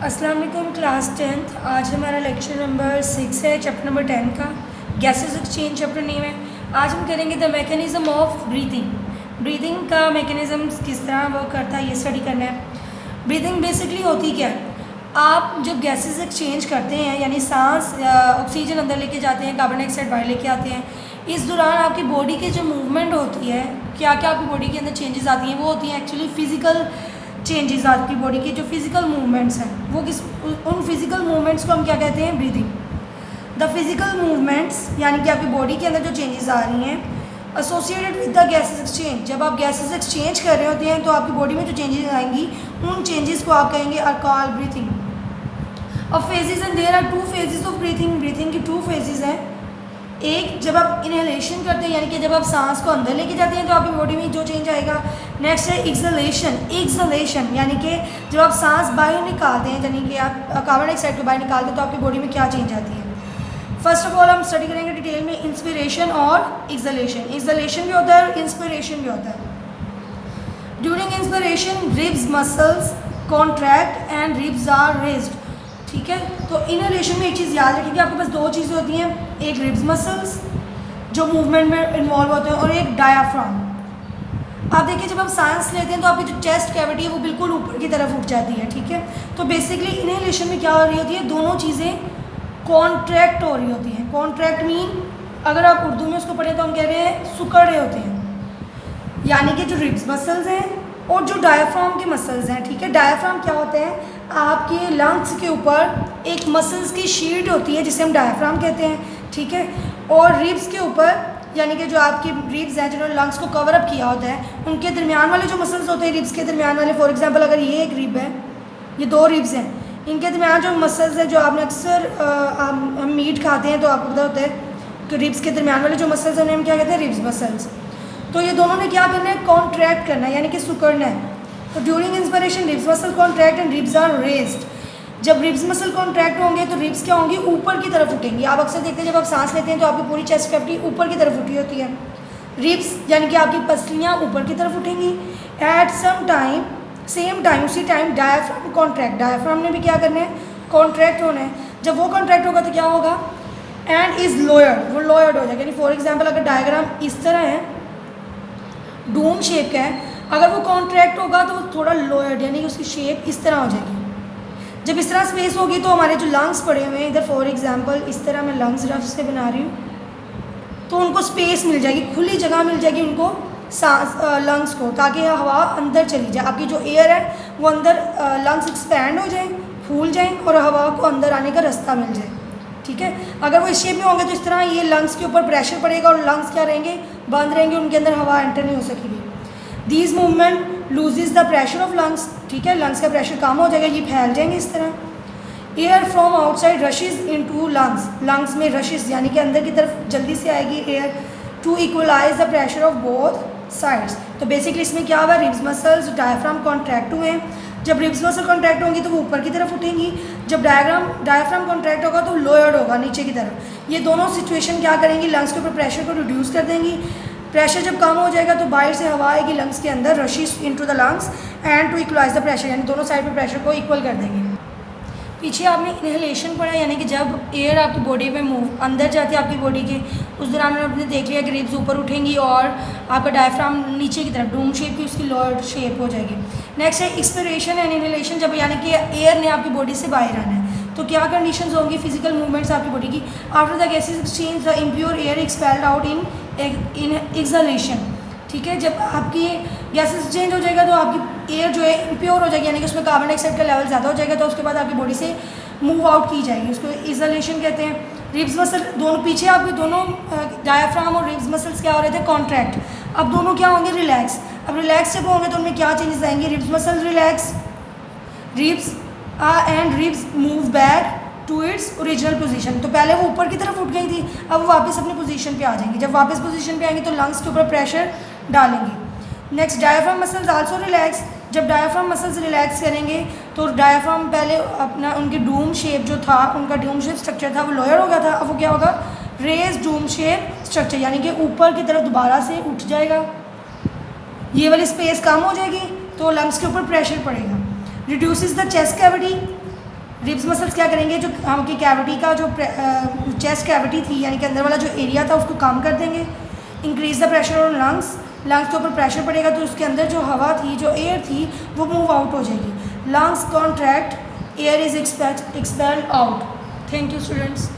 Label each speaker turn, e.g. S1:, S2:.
S1: अस्सलाम वालेकुम class 10th। आज हमारा लेक्चर नंबर 6 है, चैप्टर नंबर 10 का गैसेस एक्सचेंज चैप्टर नेम है। आज हम करेंगे द मैकेनिज़्म ऑफ ब्रीदिंग का मैकेनिज़्म किस तरह वर्क करता है, ये स्टडी करना है। ब्रीदिंग बेसिकली होती क्या है? आप जब गैसेस एक्सचेंज करते हैं यानी सांस ऑक्सीजन अंदर लेके जाते हैं, कार्बन डाइऑक्साइड बाहर लेके आते हैं, इस दौरान आपकी बॉडी की जो मूवमेंट होती है, क्या क्या आपकी बॉडी के अंदर चेंजेस आती हैं, वो होती हैं एक्चुअली फ़िज़िकल चेंजेस। आपकी बॉडी के जो फिज़िकल मूवमेंट्स हैं वो उन फिज़िकल मूवमेंट्स को हम क्या कहते हैं? ब्रीदिंग। द फिज़िकल मूवमेंट्स यानी कि आपकी बॉडी के अंदर जो चेंजेस आ रही हैं associated with the gases exchange. जब आप गैसेस एक्सचेंज कर रहे होते हैं तो आपकी बॉडी में जो चेंजेस आएंगी उन चेंजेस को आप कहेंगे आर कॉल्ड ब्रीथिंग। अब phases and there are 2 phases of breathing की 2 फेजेस हैं। एक, जब आप इनहेलेशन करते हैं यानी कि जब आप सांस को अंदर लेके जाते हैं तो आपकी बॉडी में जो चेंज आएगा। नेक्स्ट है एक्सहेलेशन यानी कि जब आप सांस बाहर निकालते हैं यानी कि आप कार्बन डाइऑक्साइड को बाहर निकालते हैं तो आपकी बॉडी में क्या चेंज आती है। फर्स्ट ऑफ ऑल हम स्टडी करेंगे डिटेल में इंस्पिरेशन और एक्सहेलेशन भी होता है और इंस्पिरेशन भी होता है। During inspiration ribs muscles contract and ribs are raised. ठीक है, तो इनहेलेशन में एक चीज़ याद रखिए कि आपके पास 2 चीज़ें होती हैं, एक रिब्स मसल्स जो मूवमेंट में इन्वॉल्व होते हैं और एक डायाफ्राम। आप देखिए जब आप सांस लेते हैं तो आपकी जो चेस्ट कैविटी है वो बिल्कुल ऊपर की तरफ उठ जाती है। ठीक है, तो बेसिकली इनहेलेशन में क्या हो रही होती है, दोनों चीज़ें कॉन्ट्रैक्ट हो रही होती हैं। कॉन्ट्रैक्ट मीन अगर आप उर्दू में उसको पढ़ें तो हम कह रहे हैं सुकड़ रहे होते हैं, यानी कि जो रिब्स मसल्स हैं और जो डायाफ्राम के मसल्स हैं। ठीक है, डायाफ्राम क्या होते हैं, आपके लंग्स के ऊपर एक मसल्स की शीट होती है जिसे हम डायाफ्राम कहते हैं। ठीक है, और रिब्स के ऊपर यानी कि जो आपकी रिब्स हैं जिन्होंने लंग्स को कवर अप किया होता है उनके दरमियान वाले जो मसल्स होते हैं रिब्स के दरमियान वाले, फॉर एग्जांपल अगर ये एक रिब है, ये 2 रिब्स हैं, इनके दरमियान जो मसल्स हैं जो आपने अक्सर हम मीट खाते हैं तो आपको पता होता है कि रिब्स के दरमियान वाले जो मसल्स हैं उन्हें हम क्या कहते हैं, रिब्स मसल्स। तो ये दोनों ने क्या करना है, कॉन्ट्रैक्ट करना है यानी कि सुकड़ना है। तो during inspiration ribs muscle contract and ribs are raised. जब रिब्स मसल कॉन्ट्रैक्ट होंगे तो रिब्स क्या होंगी, ऊपर की तरफ उठेंगी। आप अक्सर देखते हैं जब आप सांस लेते हैं तो आपकी पूरी चेस्ट कैविटी ऊपर की तरफ उठी होती है। रिब्स यानी कि आपकी पसलियाँ ऊपर की तरफ उठेंगी। एट सेम टाइम उसी टाइम डायाफ्राम कॉन्ट्रैक्ट, डायाफ्राम ने भी क्या करना है, कॉन्ट्रैक्ट होना है। जब वो कॉन्ट्रैक्ट होगा तो क्या होगा, एंड इज़ लोयर्ड, वो लोयर्ड हो जाएगा। यानी फॉर एग्जाम्पल अगर डायग्राम इस तरह है, डोम शेप का है, अगर वो कॉन्ट्रैक्ट होगा तो वो थोड़ा लोयर्ड यानी कि उसकी शेप इस तरह हो जाएगी। जब इस तरह स्पेस होगी तो हमारे जो लंग्स पड़े हुए हैं इधर, फॉर एग्जांपल इस तरह मैं लंग्स रफ से बना रही हूँ, तो उनको स्पेस मिल जाएगी, खुली जगह मिल जाएगी उनको सांस लंग्स को, ताकि हवा अंदर चली जाए। आपकी जो एयर है वो अंदर लंग्स एक्सपैंड हो जाए, फूल जाएँ और हवा को अंदर आने का रास्ता मिल जाए। ठीक है, अगर वो इस शेप में होंगे तो इस तरह ये लंग्स के ऊपर प्रेशर पड़ेगा और लंग्स क्या रहेंगे, बंद रहेंगे, उनके अंदर हवा एंटर नहीं हो सकेगी। These movement loses the pressure of lungs. ठीक है, लंग्स का प्रेशर कम हो जाएगा, ये फैल जाएंगे इस तरह। Air from outside rushes into lungs, lungs में रशेज यानी कि अंदर की तरफ जल्दी से आएगी air, to equalise the pressure of both sides. तो बेसिकली इसमें क्या हुआ, रिब्स मसल्स डायफ्राम कॉन्ट्रैक्ट हुए हैं। जब रिब्स मसल कॉन्ट्रैक्ट होंगी तो वो ऊपर की तरफ उठेंगी, जब डायफ्राम कॉन्ट्रैक्ट होगा तो लोयर्ड होगा नीचे की तरफ। ये दोनों सिचुएशन क्या करेंगी, लंग्स के ऊपर प्रेशर को रिड्यूस कर देंगी। प्रेशर जब कम हो जाएगा तो बाहर से हवा आएगी लंग्स के अंदर, rushes into the lungs and to equalise the pressure, यानी दोनों साइड पे प्रेशर को इक्वल कर देंगे। पीछे आपने इनहेलेशन पढ़ा यानी कि जब एयर आपकी बॉडी में मूव अंदर जाती है आपकी बॉडी के, उस दौरान आपने देख लिया कि रिब्स ऊपर उठेंगी और आपका डायफ्राम नीचे की तरफ डोम शेप की उसकी लोअर शेप हो जाएगी। नेक्स्ट है एक्सपिरेशन एंड इनहेलेशन, जब यानी कि एयर ने आपकी बॉडी से बाहर आना है तो क्या कंडीशंस होंगी, फिजिकल मूवमेंट्स आपकी बॉडी की। After the gases exchange the impure air expelled out in exhalation. ठीक है, जब आपकी गैसेस चेंज हो जाएगा तो आपकी एयर जो है इम्प्योर हो जाएगी यानी कि उसमें कार्बन डाइऑक्साइड का लेवल ज़्यादा हो जाएगा, तो उसके बाद आपकी बॉडी से मूव आउट की जाएगी, उसको एक्सहेलेशन कहते हैं। रिब्स मसल दोनों पीछे आपके दोनों डायफ्राम और रिब्स मसल्स क्या हो रहे थे, कॉन्ट्रैक्ट, अब दोनों क्या होंगे, रिलैक्स। अब रिलैक्स जब होंगे तो उनमें क्या चेंजेस आएंगे, ribs muscle relax, ribs and ribs move back to its original position. तो पहले वो ऊपर की तरफ उठ गई थी, अब वो वापस अपनी पोजीशन पे आ जाएंगी। जब वापस पोजीशन पे आएंगी तो लंग्स के ऊपर प्रेशर डालेंगे। Next diaphragm muscles also relax, जब डायफ्राम मसल्स रिलैक्स करेंगे तो डायफ्राम पहले अपना उनकी डूम शेप जो था, उनका डूम शेप स्ट्रक्चर था वो लोयर हो गया था, अब वो क्या होगा, रेज डूम शेप स्ट्रक्चर यानी कि ऊपर की तरफ दोबारा से उठ जाएगा। ये वाली स्पेस कम हो जाएगी तो लंग्स के ऊपर प्रेशर पड़ेगा। Reduces the chest cavity, ribs muscles क्या करेंगे, जो आपकी कैविटी का जो चेस्ट कैविटी थी यानी कि अंदर वाला जो एरिया था उसको कम कर देंगे। Increase the pressure on lungs, lungs के ऊपर प्रेशर पड़ेगा तो उसके अंदर जो हवा थी, जो एयर थी, वो मूव आउट हो जाएगी। Lungs contract, air is expelled out. Thank you students.